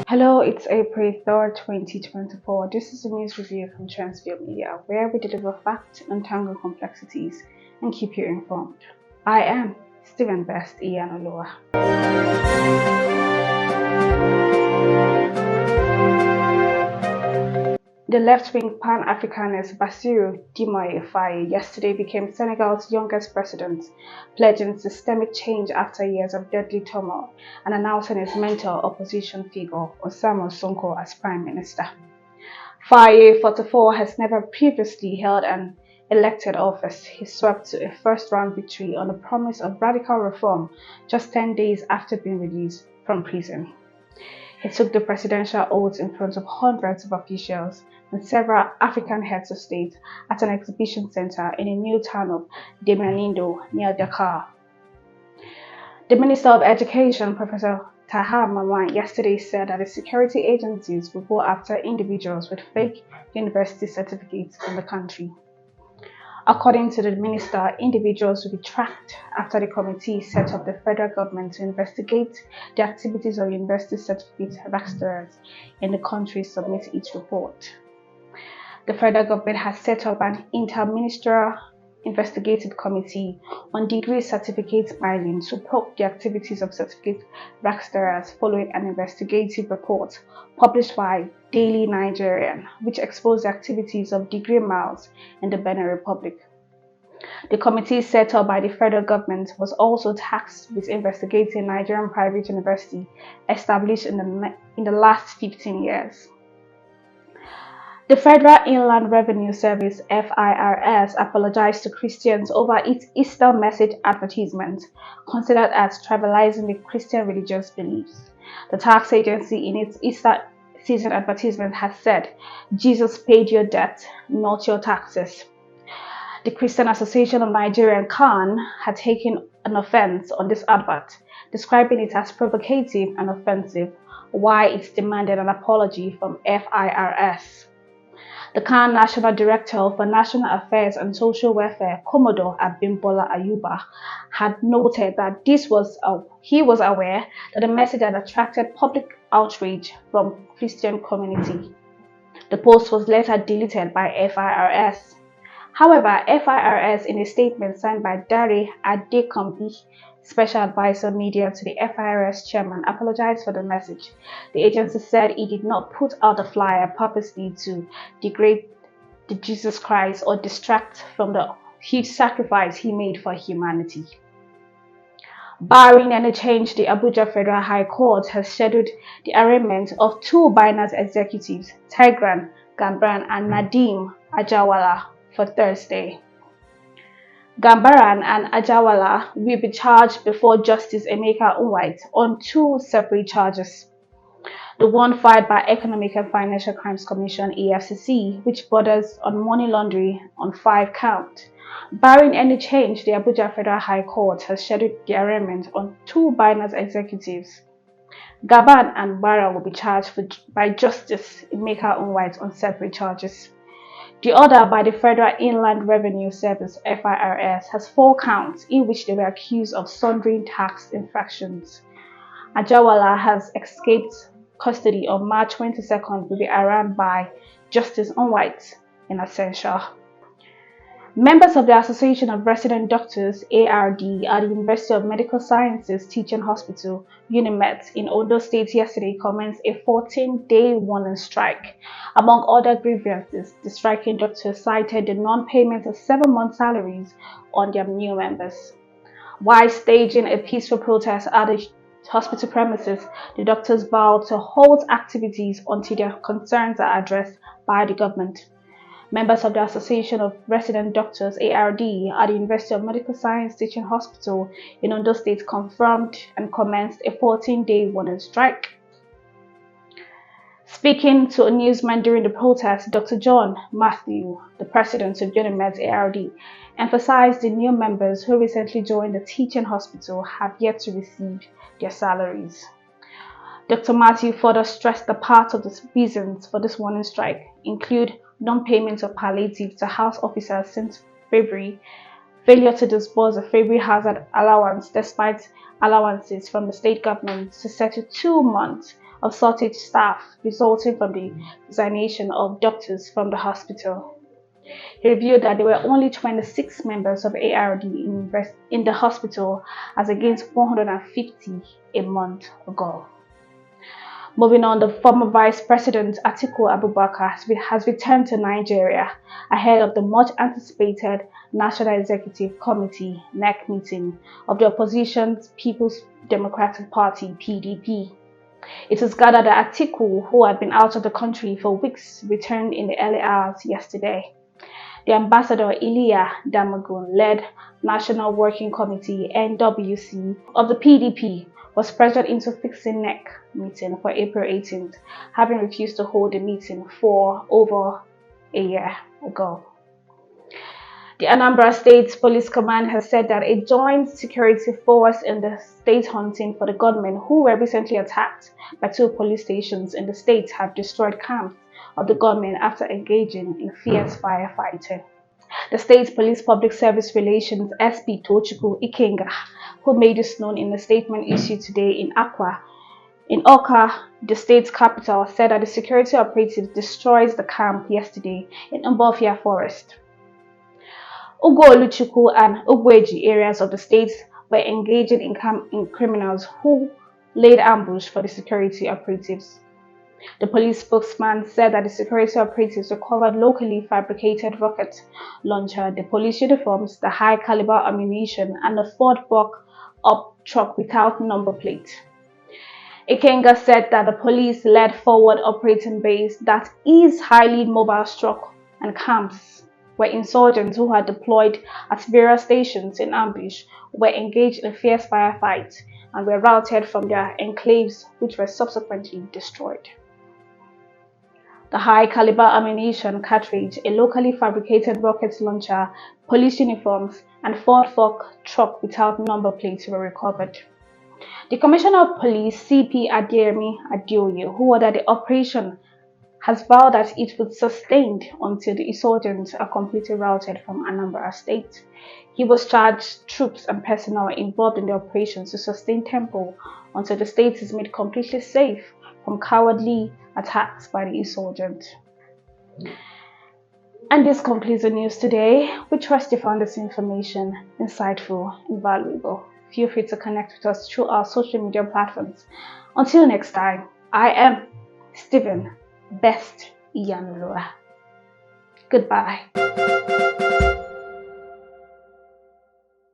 Hello, it's April 3rd, 2024. This is a news review from Transfield Media, where we deliver facts, untangle complexities, and keep you informed. I am Stephen Best Iyanoluwa. The left-wing Pan-Africanist Bassirou Diomaye Faye yesterday became Senegal's youngest president, pledging systemic change after years of deadly turmoil and announcing his mentor opposition figure Ousmane Sonko as prime minister. Faye, 44, has never previously held an elected office. He swept to a first-round victory on the promise of radical reform just 10 days after being released from prison. He took the presidential oath in front of hundreds of officials and several African heads of state at an exhibition center in a new town of Demanindo near Dakar. The Minister of Education, Professor Taha Mamman, yesterday said that the security agencies will go after individuals with fake university certificates in the country. According to the minister, individuals will be tracked after the committee set up the federal government to investigate the activities of university certificate hucksters in the country submit its report. The federal government has set up an interministerial investigative committee on degree certificate mining to probe the activities of certificate hucksters following an investigative report published by Daily Nigerian, which exposed the activities of degree miles in the Benin Republic. The committee set up by the federal government was also tasked with investigating Nigerian private university established in the last 15 years. The Federal Inland Revenue Service (FIRS) apologized to Christians over its Easter message advertisement, considered as trivializing the Christian religious beliefs. The tax agency in its Easter season advertisement has said, "Jesus paid your debt, not your taxes." The Christian Association of Nigeria (CAN) had taken an offense on this advert, describing it as provocative and offensive, while it demanded an apology from FIRS. The CAN National Director for National Affairs and Social Welfare, Commodore Abimbola Ayuba, had noted that he was aware that the message had attracted public outrage from Christian community. The post was later deleted by FIRS. However, FIRS, in a statement signed by Dare Adekombi, Special Advisor Media to the FIRS chairman, apologized for the message. The agency said it did not put out a flyer purposely to degrade the Jesus Christ or distract from the huge sacrifice he made for humanity. Barring any change, the Abuja Federal High Court has scheduled the arraignment of two Binance executives, Tigran Gambaryan and Nadeem Ajawala, for Thursday. Gambaryan and Ajawala will be charged before Justice Emeka Nwite on two separate charges. The one filed by Economic and Financial Crimes Commission (EFCC), which borders on money laundering, on 5 counts. Barring any change, the Abuja Federal High Court has scheduled the arraignment on two Binance executives. Gaban and Bara will be charged by Justice Emeka Nwite on separate charges. The other, by the Federal Inland Revenue Service (FIRS), has 4 counts in which they were accused of sundry tax infractions. Ajawala has escaped custody on March 22nd will be arraigned by Justice Nwite in absentia. Members of the Association of Resident Doctors (ARD) at the University of Medical Sciences Teaching Hospital (UNIMED) in Ondo State yesterday commenced a 14-day warning strike. Among other grievances, the striking doctors cited the non-payment of 7-month salaries on their new members. While staging a peaceful protest at the hospital premises, the doctors vowed to halt activities until their concerns are addressed by the government. Members of the Association of Resident Doctors (ARD) at the University of Medical Sciences Teaching Hospital in Ondo State confirmed and commenced a 14-day warning strike. Speaking to a newsman during the protest, Dr. John Matthew, the president of UNIMED ARD, emphasized the new members who recently joined the teaching hospital have yet to receive their salaries. Dr. Matthew further stressed that part of the reasons for this warning strike include non-payment of palliative to house officers since February, failure to disburse a February hazard allowance despite allowances from the state government to settle 2 months of shortage staff resulting from the resignation of doctors from the hospital. He revealed that there were only 26 members of ARD in the hospital as against 150 a month ago. Moving on, the former Vice President Atiku Abubakar has returned to Nigeria ahead of the much-anticipated National Executive Committee (NEC) meeting of the opposition's People's Democratic Party (PDP). It is gathered that Atiku, who had been out of the country for weeks, returned in the early hours yesterday. The Ambassador Iliya Damagum-led National Working Committee (NWC) of the PDP was pressured into fixing NEC meeting for April 18th, having refused to hold the meeting for over a year ago. The Anambra State Police Command has said that a joint security force in the state hunting for the gunmen who were recently attacked by 2 police stations in the state have destroyed camps of the gunmen after engaging in fierce firefighting. The State Police Public Service Relations SP Tochukwu Ikenga, who made this known in a statement issued today in Akwa, in Awka, the state's capital, said that the security operatives destroyed the camp yesterday in Mbofia Forest. Ugoluchukwu and Ugweji areas of the state were engaging in criminals who laid ambush for the security operatives. The police spokesman said that the security operatives recovered locally fabricated rocket launcher, the police uniforms, the high-caliber ammunition, and a Ford buck-up truck without number plate. Ikenga said that the police led forward operating base that is highly mobile struck and camps where insurgents who had deployed at various stations in ambush were engaged in fierce firefights and were routed from their enclaves, which were subsequently destroyed. The high-caliber ammunition cartridge, a locally fabricated rocket launcher, police uniforms, and Ford fork truck without number plates were recovered. The Commissioner of Police, CP Adeyemi Adeoye, who ordered the operation, has vowed that it would sustained until the insurgents are completely routed from Anambra State. He was charged troops and personnel involved in the operations to sustain tempo until the state is made completely safe from cowardly attacks by the insurgents. And this concludes the news today. We trust you found this information insightful and valuable. Feel free to connect with us through our social media platforms. Until next time, I am Stephen Best Iyanulua. Goodbye.